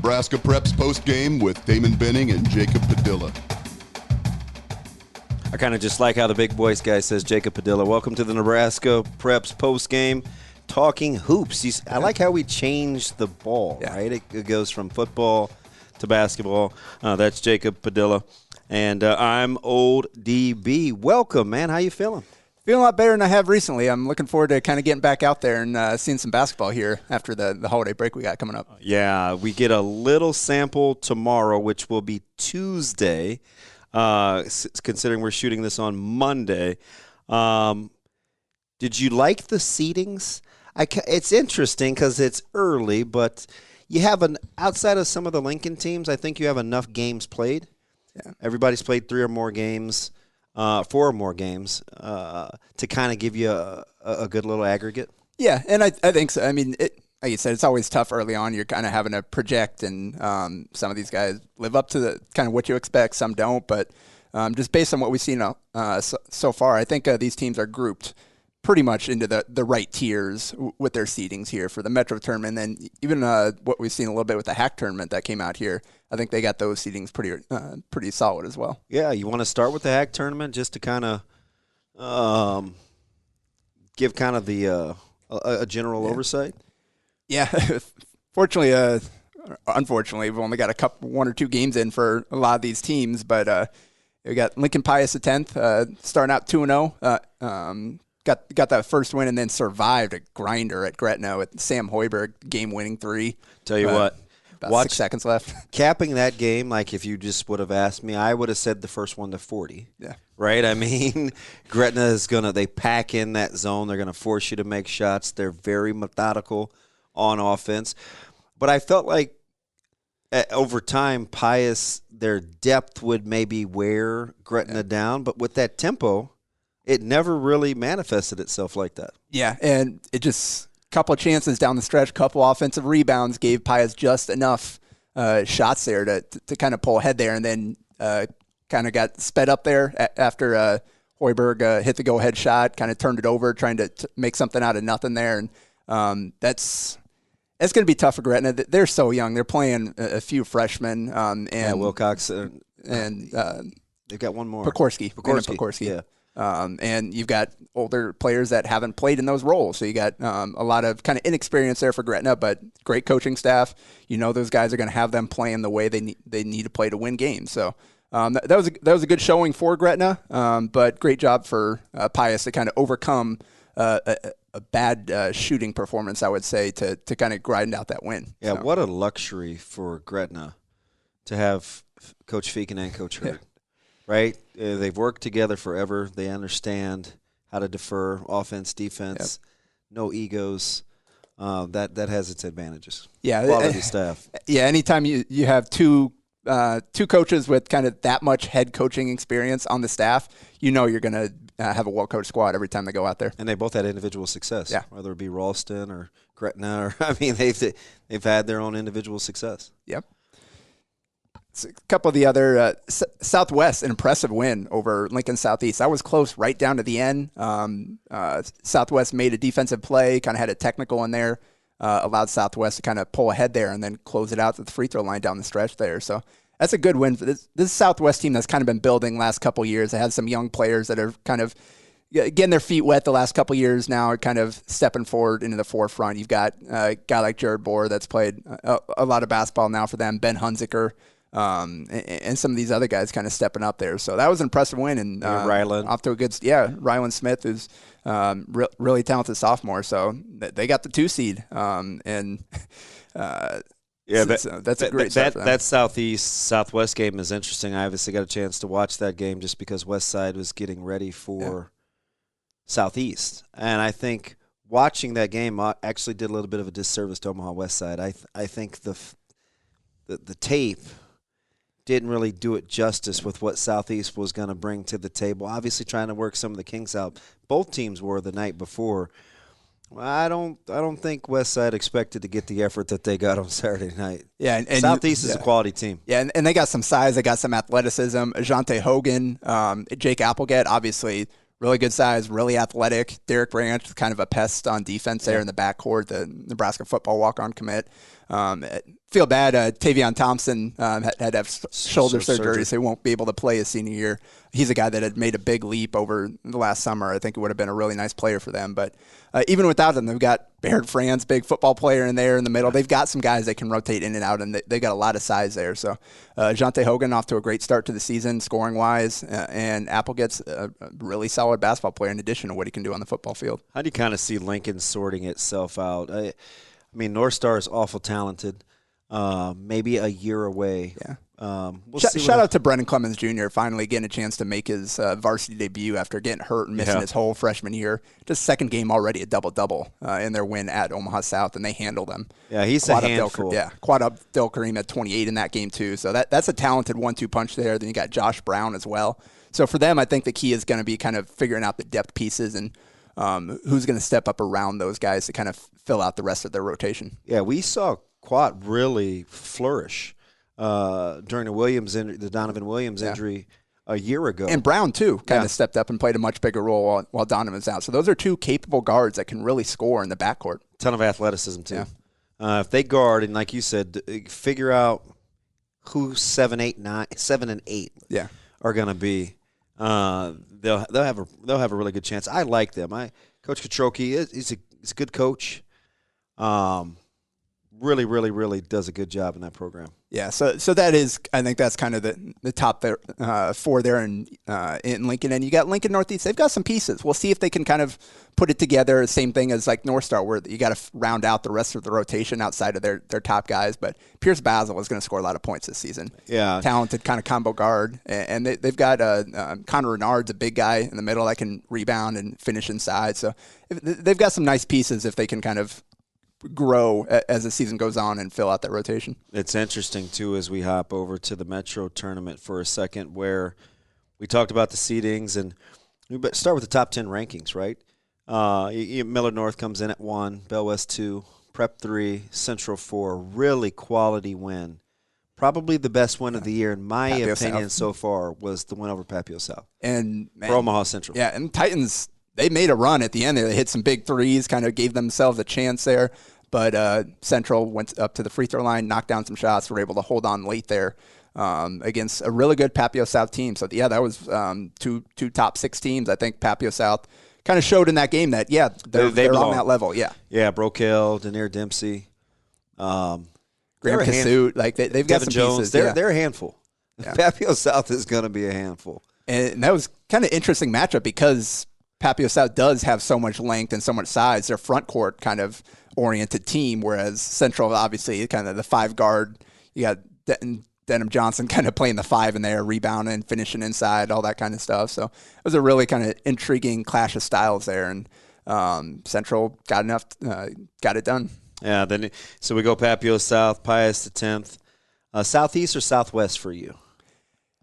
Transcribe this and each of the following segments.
Nebraska Preps Postgame with Damon Benning and Jacob Padilla. I kind of just like how the big voice guy says Jacob Padilla. Welcome to the Nebraska Preps Postgame, talking hoops. I like how we changed the ball, right? It goes from football to basketball. That's Jacob Padilla. And I'm Old DB. Welcome, man. How you feeling? Feeling a lot better than I have recently. I'm looking forward to kind of getting back out there and seeing some basketball here after the holiday break we got coming up. Yeah, we get a little sample tomorrow, which will be Tuesday, considering we're shooting this on Monday. Did you like the seedings? It's interesting because it's early, but you have outside of some of the Lincoln teams, I think you have enough games played. Yeah. Everybody's played 4 or more games to kind of give you a good little aggregate. Yeah, and I think so. I mean, like you said, it's always tough early on. You're kind of having to project, and some of these guys live up to the kind of what you expect. Some don't, but just based on what we've seen so far, I think these teams are grouped pretty much into the right tiers with their seedings here for the Metro tournament. And then even what we've seen a little bit with the Hack tournament that came out here, I think they got those seedings pretty solid as well. Yeah, you want to start with the Hack tournament just to kind of give kind of the a general oversight? Yeah. Unfortunately, we've only got 1 or 2 games in for a lot of these teams, but we got Lincoln Pius the 10th starting out 2-0. Got that first win and then survived a grinder at Gretna with Sam Hoiberg game-winning 3. Tell you what. About 6 seconds left. Capping that game, like if you just would have asked me, I would have said the first one to 40. Yeah. Right? I mean, Gretna is they pack in that zone. They're going to force you to make shots. They're very methodical on offense. But I felt like over time, Pius, their depth would maybe wear Gretna down. But with that tempo, it never really manifested itself like that. Yeah, and it just couple of chances down the stretch, couple offensive rebounds gave Pius just enough shots there to kind of pull ahead there, and then kind of got sped up there after Hoiberg hit the go-ahead shot, kind of turned it over, trying to make something out of nothing there, and that's going to be tough for Gretna. They're so young. They're playing a few freshmen. And Wilcox. And they've got one more. Pekorski. Yeah. And you've got older players that haven't played in those roles. So you got a lot of kind of inexperience there for Gretna, but great coaching staff. You know those guys are going to have them playing the way they need to play to win games. So that was a good showing for Gretna, but great job for Pius to kind of overcome a bad shooting performance, I would say, to kind of grind out that win. Yeah, what a luxury for Gretna to have Coach Feakin and Coach Hurd. Right? They've worked together forever. They understand how to defer offense, defense, no egos. That has its advantages. Yeah. Quality staff. Yeah, anytime you have two coaches with kind of that much head coaching experience on the staff, you know you're going to have a well-coached squad every time they go out there. And they both had individual success, whether it be Ralston or Gretna. They've had their own individual success. Yep. A couple of the other Southwest, an impressive win over Lincoln Southeast. That was close right down to the end. Southwest made a defensive play, kind of had a technical in there, allowed Southwest to kind of pull ahead there and then close it out to the free throw line down the stretch there. So that's a good win for this Southwest team that's kind of been building last couple of years. It has some young players that are kind of getting their feet wet the last couple of years now, are kind of stepping forward into the forefront. You've got a guy like Jared Bohr that's played a lot of basketball now for them, Ben Hunziker. And some of these other guys kind of stepping up there. So that was an impressive win. And Ryland. Off to a good Ryland Smith, who's really talented sophomore. So they got the 2 seed. That's a great start for them. That Southwest game is interesting. I obviously got a chance to watch that game just because West Side was getting ready for Southeast. And I think watching that game actually did a little bit of a disservice to Omaha West Side. I think the tape didn't really do it justice with what Southeast was going to bring to the table. Obviously trying to work some of the kinks out. Both teams were the night before. I don't think Westside expected to get the effort that they got on Saturday night. Yeah, and Southeast is a quality team. Yeah, and they got some size. They got some athleticism. Ajante Hogan, Jake Applegate, obviously Really good size, really athletic. Derek Branch, kind of a pest on defense there in the backcourt, the Nebraska football walk-on commit. Feel bad. Tavion Thompson had to have shoulder surgery, so he won't be able to play his senior year. He's a guy that had made a big leap over the last summer. I think it would have been a really nice player for them. But even without them, they've got Baird France, big football player in there in the middle. They've got some guys that can rotate in and out, and they've got a lot of size there. So Jante Hogan off to a great start to the season, scoring-wise, and Applegate's a really solid basketball player in addition to what he can do on the football field. How do you kind of see Lincoln sorting itself out? I mean, North Star is awful talented. Maybe a year away. Yeah. Shout out to Brendan Clemens Jr. finally getting a chance to make his varsity debut after getting hurt and missing his whole freshman year. Just second game already, a double-double in their win at Omaha South, and they handled them. Yeah, he's a handful. Quad up Del Kareem at 28 in that game too. So that's a talented 1-2 punch there. Then you got Josh Brown as well. So for them, I think the key is going to be kind of figuring out the depth pieces and who's going to step up around those guys to kind of fill out the rest of their rotation. Yeah, we saw Quad really flourish during the Donovan Williams injury a year ago. And Brown, too, kind of stepped up and played a much bigger role while Donovan's out. So those are two capable guards that can really score in the backcourt. Ton of athleticism, too. Yeah. If they guard, and like you said, figure out who 7 and 8 are going to be, they'll have a really good chance. I like them. Coach Katroki, he's a good coach. Really, really, really does a good job in that program. Yeah, so that is, I think that's kind of the top there, four there in Lincoln. And you got Lincoln Northeast. They've got some pieces. We'll see if they can kind of put it together. Same thing as like North Star, where you got to round out the rest of the rotation outside of their top guys. But Pierce Basil is going to score a lot of points this season. Yeah. Talented kind of combo guard. And they've got Connor Renard's a big guy in the middle that can rebound and finish inside. So they've got some nice pieces if they can kind of grow as the season goes on and fill out that rotation. It's interesting, too, as we hop over to the Metro tournament for a second, where we talked about the seedings, and we start with the top 10 rankings, right? Millard North comes in at 1, Bell West 2, Prep 3, Central 4. Really quality win. Probably the best win of the year, in my opinion, so far, was the win over Papio South. And for Omaha Central. Yeah, and Titans, they made a run at the end there. They hit some big threes, kind of gave themselves a chance there. But Central went up to the free throw line, knocked down some shots, were able to hold on late there against a really good Papio South team. So, that was two top 6 teams. I think Papio South kind of showed in that game that, they're on that level. Yeah, Broquel, Denier Dempsey, Graham Kasut. Like they've got some Jones. pieces. They're a handful. Yeah. Papio South is going to be a handful. And that was kind of interesting matchup because Papio South does have so much length and so much size. Their front court kind of oriented team, whereas Central obviously kind of the 5 guard. You got Denham Johnson kind of playing the 5 in there, rebounding, finishing inside, all that kind of stuff. So it was a really kind of intriguing clash of styles there, and Central got it done. Yeah. So we go Papio South, Pius the 10th, Southeast or Southwest for you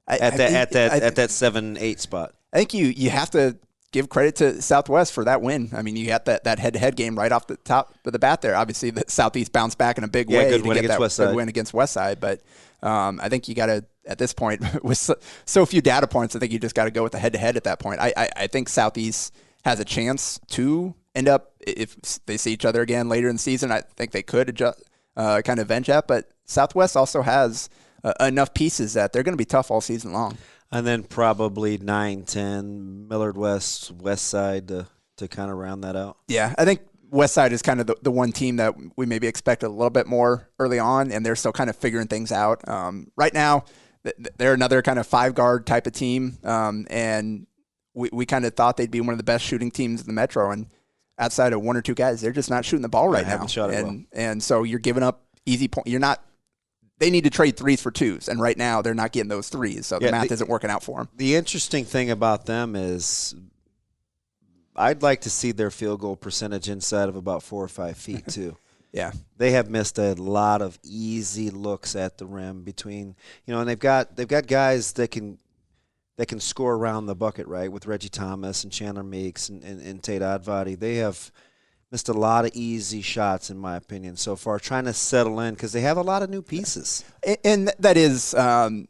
at that 7-8 spot. I think you have to give credit to Southwest for that win. I mean, you got that head-to-head game right off the top of the bat there. Obviously, the Southeast bounced back in a big way to get that good win against Westside. But I think you got to, at this point, with so few data points, I think you just got to go with the head-to-head at that point. I think Southeast has a chance to end up, if they see each other again later in the season, I think they could kind of avenge that. But Southwest also has enough pieces that they're going to be tough all season long. And then probably 9-10, Millard West Side to kind of round that out. Yeah, I think West Side is kind of the one team that we maybe expected a little bit more early on, and they're still kind of figuring things out. Right now, they're another kind of 5-guard type of team, and we kind of thought they'd be one of the best shooting teams in the Metro. And outside of 1 or 2 guys, they're just not shooting the ball right now. And so you're giving up easy points. They need to trade 3s for 2s, and right now they're not getting those 3s, so the math isn't working out for them. The interesting thing about them is I'd like to see their field goal percentage inside of about 4 or 5 feet, too. Yeah. They have missed a lot of easy looks at the rim between, and they've got guys that can score around the bucket, right, with Reggie Thomas and Chandler Meeks and Tate Advadi. They have missed a lot of easy shots, in my opinion, so far, trying to settle in because they have a lot of new pieces. And that is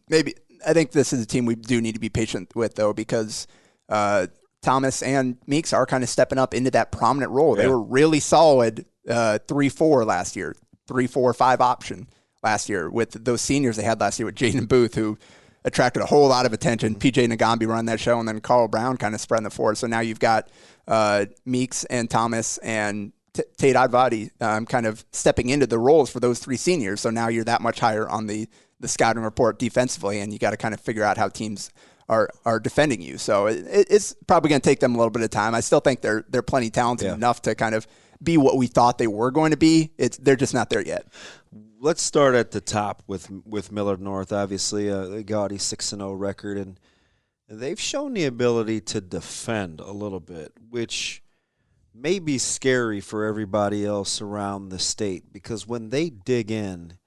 maybe – I think this is a team we do need to be patient with, though, because Thomas and Meeks are kind of stepping up into that prominent role. Yeah. They were really solid 3-4 last year, 3-4-5 option last year with those seniors they had last year with Jaden Booth, who attracted a whole lot of attention. PJ Nagambi running that show, and then Carl Brown kind of spreading the floor. So now you've got Meeks and Thomas and Tate Advadi kind of stepping into the roles for those three seniors. So now you're that much higher on the scouting report defensively, and you got to kind of figure out how teams are defending you. So it's probably going to take them a little bit of time. I still think they're plenty talented enough to kind of be what we thought they were going to be. They're just not there yet. Let's start at the top with Millard North. Obviously, a gaudy 6-0 record, and they've shown the ability to defend a little bit, which may be scary for everybody else around the state, because when they dig in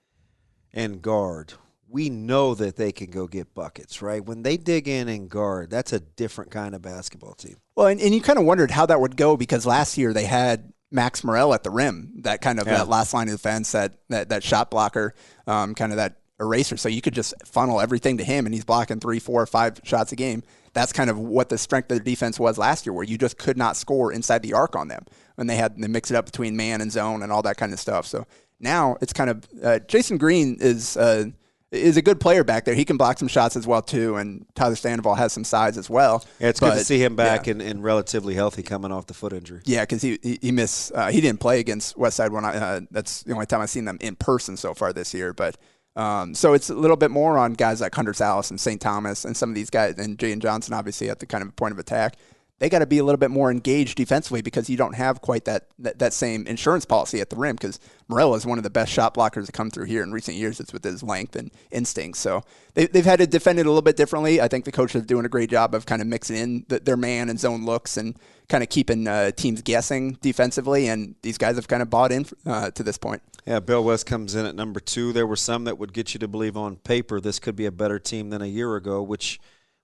and guard, we know that they can go get buckets, right? When they dig in and guard, that's a different kind of basketball team. Well, and you kind of wondered how that would go, because last year they had Max Morrell at the rim, that kind of that last line of defense, that shot blocker, kind of that eraser. So you could just funnel everything to him, and he's blocking 3, 4, 5 shots a game. That's kind of what the strength of their defense was last year, where you just could not score inside the arc on them. And they mix it up between man and zone and all that kind of stuff. So now it's kind of Jason Green is a good player back there. He can block some shots as well too, and Tyler Sandoval has some size as well. Yeah, it's good to see him back and relatively healthy coming off the foot injury. Yeah, because he missed. He didn't play against Westside when that's the only time I've seen them in person so far this year. But so it's a little bit more on guys like Hunter Salas and St. Thomas and some of these guys, and Jay and Johnson obviously at the kind of point of attack. They got to be a little bit more engaged defensively, because you don't have quite that same insurance policy at the rim, because Morella is one of the best shot blockers to come through here in recent years. It's with his length and instincts. So they've had to defend it a little bit differently. I think the coaches are doing a great job of kind of mixing in their man and zone looks and kind of keeping teams guessing defensively, and these guys have kind of bought in to this point. Yeah, Bill West comes in at number 2. There were some that would get you to believe on paper this could be a better team than a year ago, which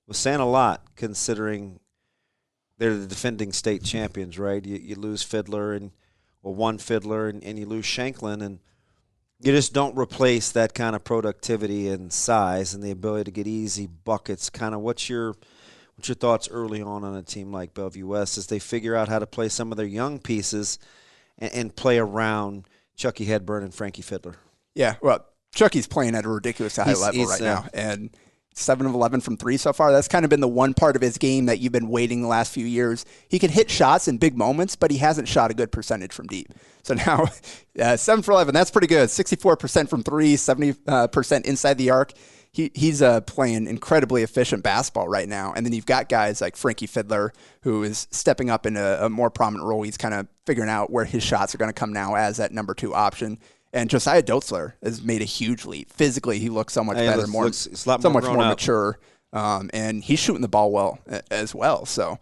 was saying a lot considering they're the defending state champions, right? You lose Fiddler one Fiddler, and you lose Shanklin, and you just don't replace that kind of productivity and size and the ability to get easy buckets. Kind of what's your thoughts early on a team like Bellevue West as they figure out how to play some of their young pieces and play around Chucky Hedburn and Frankie Fiddler? Yeah, well, Chucky's playing at a ridiculously high level right now, and 7 of 11 from 3 so far. That's kind of been the one part of his game that you've been waiting the last few years. He can hit shots in big moments, but he hasn't shot a good percentage from deep. So now 7 for 11, that's pretty good. 64% from 3, 70% inside the arc. He's playing incredibly efficient basketball right now. And then you've got guys like Frankie Fiddler, who is stepping up in a more prominent role. He's kind of figuring out where his shots are going to come now as that number 2 option. And Josiah Dotzler has made a huge leap. Physically, he looks so much better, so much more mature. And he's shooting the ball well as well. So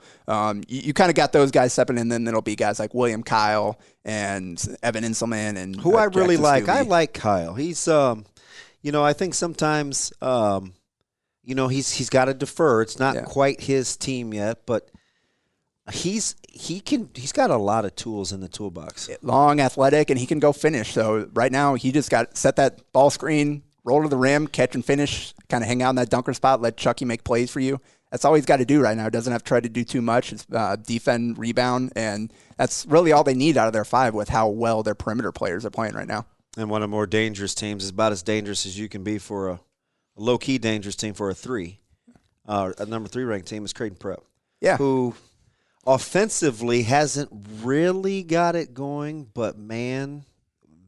you kind of got those guys stepping in. Then there'll be guys like William Kyle and Evan Inselman. And who I really Jackson like. Stewie. I like Kyle. He's, I think sometimes, he's got to defer. It's not quite his team yet, but he's got a lot of tools in the toolbox. Long, athletic, and he can go finish. So right now he just got set that ball screen, roll to the rim, catch and finish, kind of hang out in that dunker spot, let Chucky make plays for you. That's all he's got to do right now. He doesn't have to try to do too much. It's defend, rebound, and that's really all they need out of their 5 with how well their perimeter players are playing right now. And one of the more dangerous teams is about as dangerous as you can be for a low-key dangerous team for a 3. A number 3 ranked team is Creighton Prep. Yeah. Who offensively hasn't really got it going, but, man,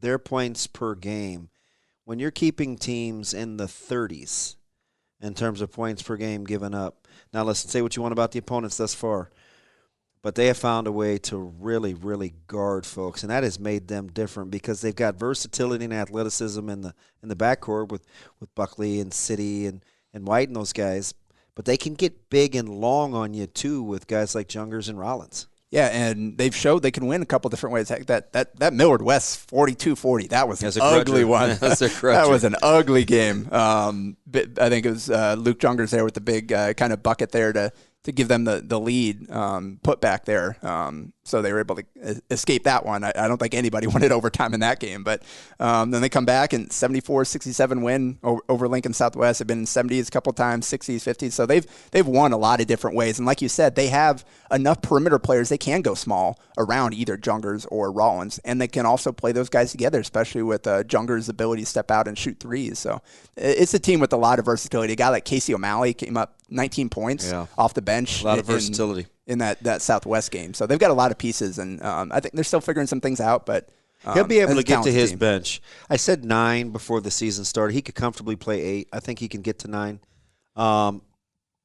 their points per game, when you're keeping teams in the 30s in terms of points per game given up. Now, listen, say what you want about the opponents thus far, but they have found a way to really, really guard folks, and that has made them different because they've got versatility and athleticism in the backcourt with Buckley and City and White and those guys. But they can get big and long on you, too, with guys like Jungers and Rollins. Yeah, and they've showed they can win a couple different ways. Heck, that Millard West 42-40, that was an ugly one. That was an ugly game. I think it was Luke Jungers there with the big kind of bucket there to to give them the lead put back there. So they were able to escape that one. I don't think anybody wanted overtime in that game. But then they come back and 74-67 win over Lincoln Southwest. They've been in 70s a couple times, 60s, 50s. So they've won a lot of different ways. And like you said, they have enough perimeter players. They can go small around either Jungers or Rollins. And they can also play those guys together, especially with Jungers' ability to step out and shoot threes. So it's a team with a lot of versatility. A guy like Casey O'Malley came up 19 points off the bench. A lot of versatility. In that Southwest game. So they've got a lot of pieces, and I think they're still figuring some things out, but he'll be able to get to his bench. I said 9 before the season started. He could comfortably play 8. I think he can get to 9.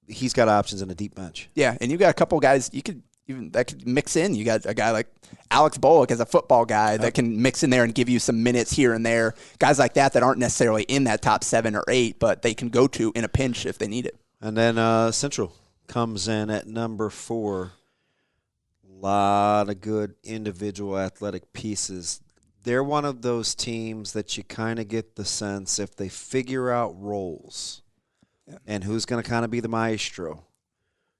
He's got options in a deep bench. Yeah, and you've got a couple guys that could mix in. You got a guy like Alex Bullock as a football guy that can mix in there and give you some minutes here and there. Guys like that aren't necessarily in that top 7 or 8, but they can go to in a pinch if they need it. And then Central comes in at number 4. A lot of good individual athletic pieces. They're one of those teams that you kind of get the sense if they figure out roles and who's going to kind of be the maestro.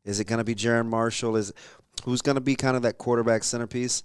Is it going to be Jaron Marshall? Who's going to be kind of that quarterback centerpiece?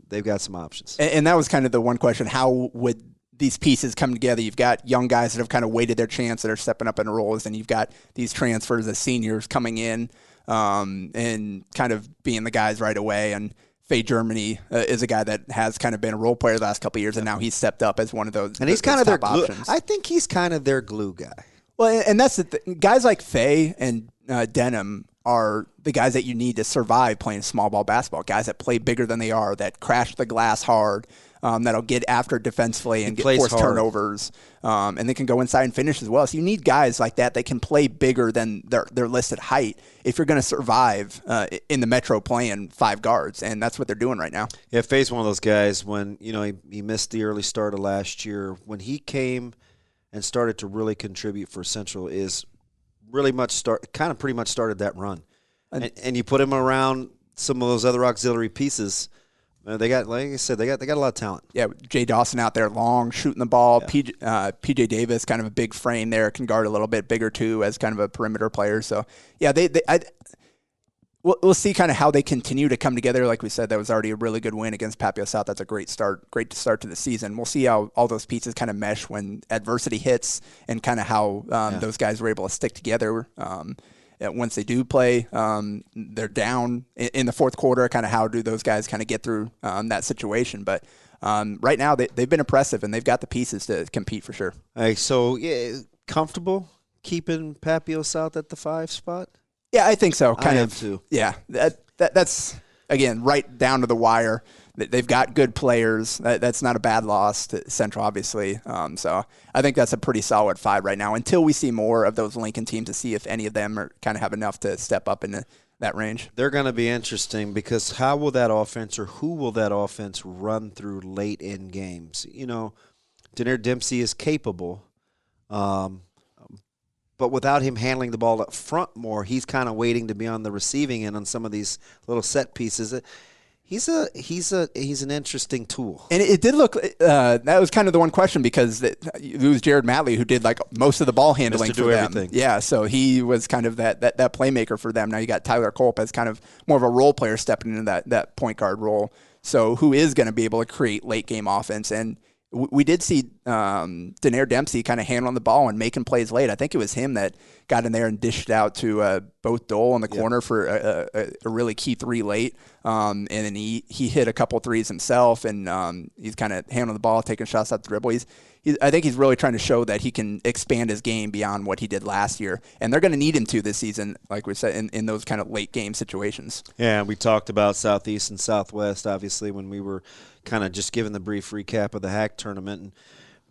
They've got some options. And that was kind of the one question. How would these pieces come together? You've got young guys that have kind of waited their chance that are stepping up in roles, and you've got these transfers as seniors coming in and kind of being the guys right away. And Faye Germany is a guy that has kind of been a role player the last couple of years, and now he's stepped up as one of those. And he's kind of their glue. Options. I think he's kind of their glue guy. Well, and that's guys like Faye and Denham are the guys that you need to survive playing small ball basketball. Guys that play bigger than they are, that crash the glass hard. That'll get after defensively and force turnovers, and they can go inside and finish as well. So you need guys like that can play bigger than their listed height if you're going to survive in the Metro playing 5 guards, and that's what they're doing right now. Yeah, Faye's one of those guys when he missed the early start of last year. When he came and started to really contribute for Central, is really pretty much started that run, and you put him around some of those other auxiliary pieces. They got, like I said, they got a lot of talent. Yeah, Jay Dawson out there long, shooting the ball. Yeah. PJ Davis, kind of a big frame there, can guard a little bit bigger too as kind of a perimeter player. So yeah, we'll see kind of how they continue to come together. Like we said, that was already a really good win against Papio South. That's a great start to the season. We'll see how all those pieces kind of mesh when adversity hits, and kind of how those guys were able to stick together. Once they do play, they're down in the fourth quarter. Kind of how do those guys kind of get through that situation? But right now they've been impressive, and they've got the pieces to compete for sure. So comfortable keeping Papio South at the 5 spot? Yeah, I think so. I am too. Yeah, that's again right down to the wire. They've got good players. That's not a bad loss to Central, obviously. So I think that's a pretty solid 5 right now until we see more of those Lincoln teams to see if any of them are kind of have enough to step up into that range. They're going to be interesting because how will that offense, or who will that offense run through late in games? Denier Dempsey is capable, but without him handling the ball up front more, he's kind of waiting to be on the receiving end on some of these little set pieces. He's an interesting tool. And it did look that was kind of the one question, because it was Jared Matley who did like most of the ball handling for them. Everything. Yeah, so he was kind of that playmaker for them. Now you got Tyler Culp as kind of more of a role player stepping into that point guard role. So who is going to be able to create late game offense? And we did see Denier Dempsey kind of handling the ball and making plays late. I think it was him that got in there and dished out to both Dole in the corner for a really key 3 late. And then he hit a couple threes himself, and he's kind of handling the ball, taking shots out the dribble. I think he's really trying to show that he can expand his game beyond what he did last year. And they're going to need him to this season, like we said, in those kind of late game situations. Yeah, we talked about Southeast and Southwest, obviously, when we were kind of just giving the brief recap of the HAC tournament, and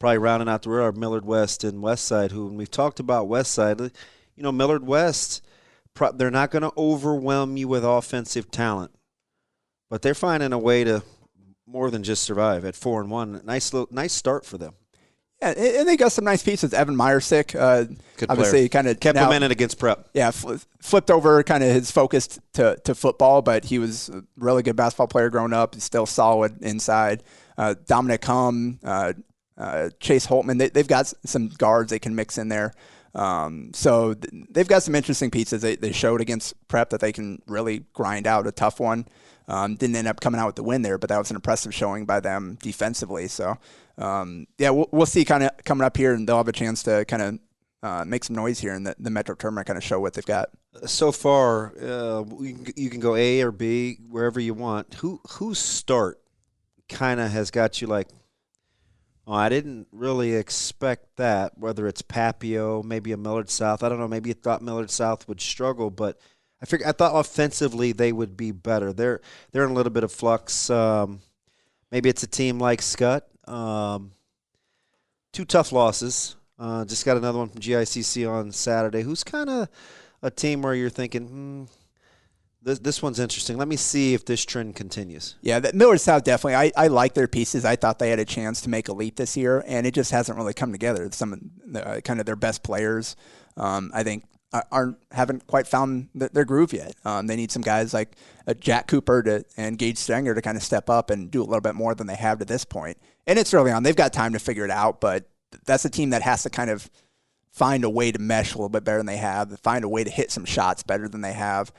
probably rounding out the row, Millard West and Westside, who, when we've talked about Westside, Millard West, they're not going to overwhelm you with offensive talent, but they're finding a way to more than just survive at 4-1. Nice start for them. Yeah, and they got some nice pieces. Evan Meyersick, obviously, kind of kept him in it against Prep. Yeah, flipped over kind of his focus to football, but he was a really good basketball player growing up. He's still solid inside. Dominic Hum, Chase Holtman, they've got some guards they can mix in there. So they've got some interesting pieces. They showed against Prep that they can really grind out a tough one. Didn't end up coming out with the win there, but that was an impressive showing by them defensively. So, we'll see kind of coming up here, and they'll have a chance to kind of make some noise here in the Metro Tournament, kind of show what they've got. So far, you can go A or B, wherever you want. Whose start kind of has got you like, oh, I didn't really expect that, whether it's Papio, maybe a Millard South. I don't know, maybe you thought Millard South would struggle, but I thought offensively they would be better. They're in a little bit of flux. Maybe it's a team like Scott. 2 tough losses. Just got another one from GICC on Saturday, who's kind of a team where you're thinking, this one's interesting. Let me see if this trend continues. Yeah, Millard South definitely. I like their pieces. I thought they had a chance to make a leap this year, and it just hasn't really come together. Some kind of their best players, I think, haven't quite found their groove yet. They need some guys like Jack Cooper and Gage Stenger to kind of step up and do a little bit more than they have to this point. And it's early on. They've got time to figure it out, but that's a team that has to kind of find a way to mesh a little bit better than they have, find a way to hit some shots better than they have.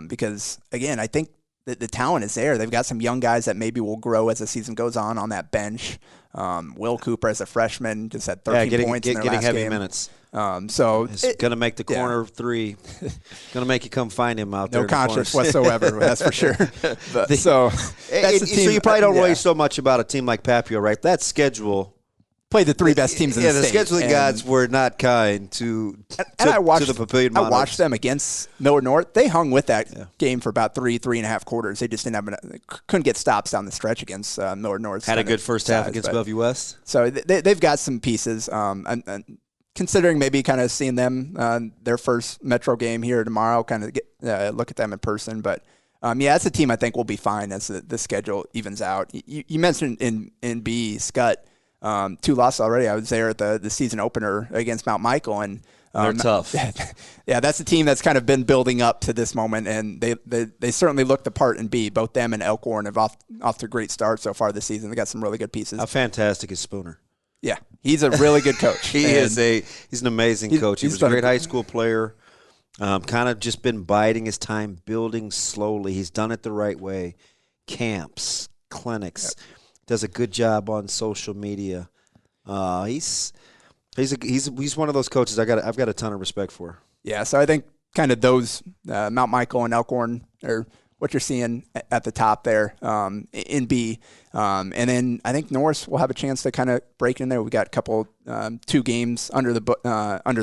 Because, again, I think that the talent is there. They've got some young guys that maybe will grow as the season goes on that bench. Will Cooper, as a freshman, just had 13 points in their last heavy game. minutes. So it's going to make the corner 3. Going to make you come find him out there. No conscience whatsoever, that's for sure. But, so you probably don't worry so much about a team like Papio, right? That schedule. Played the 3 best teams in the state. Yeah, the scheduling gods were not kind to the Papillion Monarchs. I watched them against Millard North. They hung with that game for about 3.5 quarters. They just couldn't get stops down the stretch against Millard North. Had a good first half against Bellevue West. So they've got some pieces. And considering maybe kind of seeing them their first Metro game here tomorrow, kind of look at them in person. But it's a team I think will be fine as the schedule evens out. You mentioned in B, Scott. 2 losses already. I was there at the season opener against Mount Michael, and they're tough. Yeah, that's a team that's kind of been building up to this moment, and they certainly look the part in B. Both them and Elkhorn have off to a great start so far this season. They got some really good pieces. How fantastic is Spooner? Yeah, he's a really good coach. He's an amazing coach. He was a great high school player. Kind of just been biding his time, building slowly. He's done it the right way. Camps, clinics. Yep. Does a good job on social media. He's one of those coaches I've got a ton of respect for. Yeah, so I think kind of those Mount Michael and Elkhorn are what you're seeing at the top there in B, and then I think Norris will have a chance to kind of break in there. We got a couple 2 games under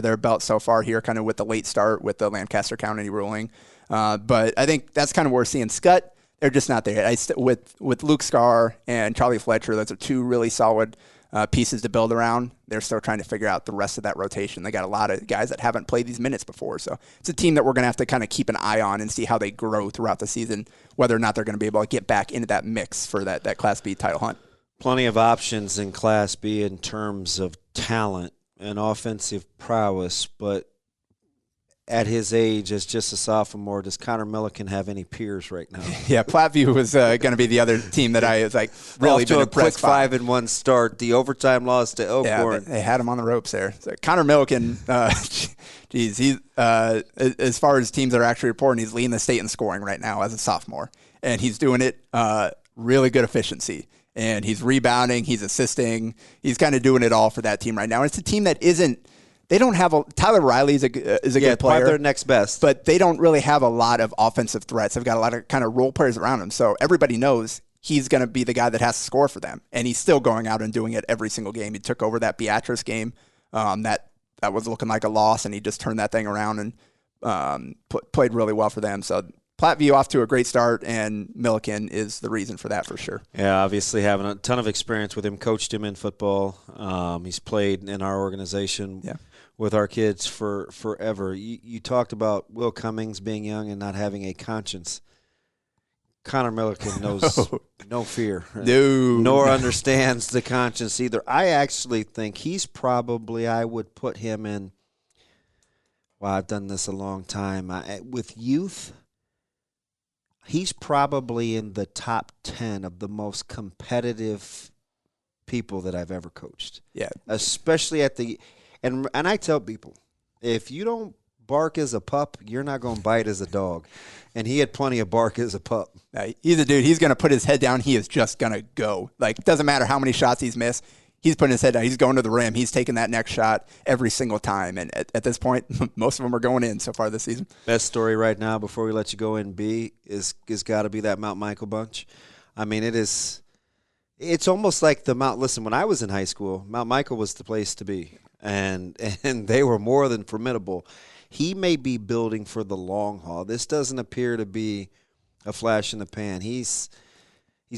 their belt so far here, kind of with the late start with the Lancaster County ruling, but I think that's kind of where we're seeing Scott. They're just not there yet. With Luke Scar and Charlie Fletcher, those are 2 really solid pieces to build around. They're still trying to figure out the rest of that rotation. They got a lot of guys that haven't played these minutes before. So it's a team that we're going to have to kind of keep an eye on and see how they grow throughout the season, whether or not they're going to be able to get back into that mix for that Class B title hunt. Plenty of options in Class B in terms of talent and offensive prowess, but at his age, as just a sophomore, does Connor Milliken have any peers right now? Yeah, Platteview was going to be the other team that I was really been impressed by. Quick 5-1 start, the overtime loss to Elkhorn. Yeah, they had him on the ropes there. So Connor Milliken, he's as far as teams that are actually reporting, he's leading the state in scoring right now as a sophomore, and he's doing it really good efficiency. And he's rebounding, he's assisting, he's kind of doing it all for that team right now. And it's a team that isn't. They don't have Tyler Riley is a good player. They're next best. But they don't really have a lot of offensive threats. They've got a lot of kind of role players around him. So everybody knows he's going to be the guy that has to score for them. And he's still going out and doing it every single game. He took over that Beatrice game that was looking like a loss, and he just turned that thing around and played really well for them. So Platteview off to a great start, and Milliken is the reason for that for sure. Yeah, obviously having a ton of experience with him. Coached him in football. He's played in our organization. Yeah. With our kids for forever. You talked about Will Cummings being young and not having a conscience. Connor Milliken knows no fear. No. Nor understands the conscience either. I actually think he's probably, I would put him in, well, I've done this a long time. With youth, he's probably in the top 10 of the most competitive people that I've ever coached. Yeah. Especially at the – And I tell people, if you don't bark as a pup, you're not going to bite as a dog. And he had plenty of bark as a pup. He's a dude. He's going to put his head down. He is just going to go. Like, doesn't matter how many shots he's missed. He's putting his head down. He's going to the rim. He's taking that next shot every single time. And at this point, most of them are going in so far this season. Best story right now before we let you go in, B, is got to be that Mount Michael bunch. I mean, it's almost like the Mount. Listen, when I was in high school, Mount Michael was the place to be. And they were more than formidable. He may be building for the long haul. This doesn't appear to be a flash in the pan. He's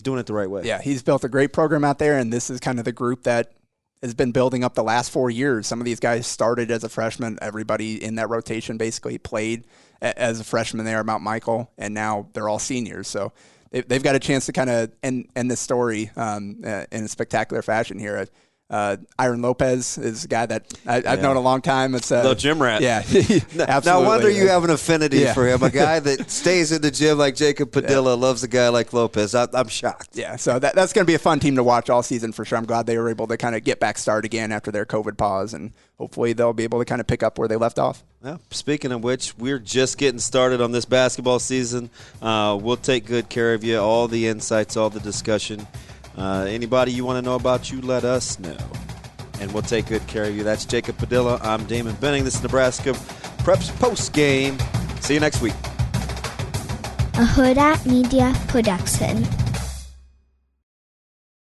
doing it the right way. Yeah, he's built a great program out there, and this is kind of the group that has been building up the last 4 years. Some of these guys started as a freshman. Everybody in that rotation basically played as a freshman there at Mount Michael, and now they're all seniors. So they've got a chance to kind of end this story in a spectacular fashion here. Iron Lopez is a guy that I've known a long time. It's the gym rat. Yeah, absolutely. No wonder you have an affinity for him. A guy that stays in the gym like Jacob Padilla loves a guy like Lopez. I'm shocked. Yeah, so that's going to be a fun team to watch all season for sure. I'm glad they were able to kind of get back started again after their COVID pause, and hopefully they'll be able to kind of pick up where they left off. Well, speaking of which, we're just getting started on this basketball season. We'll take good care of you, all the insights, all the discussion. Anybody you want to know about, you let us know, and we'll take good care of you. That's Jacob Padilla. I'm Damon Benning. This is Nebraska Preps Postgame. See you next week. A Hurrdat Media Production.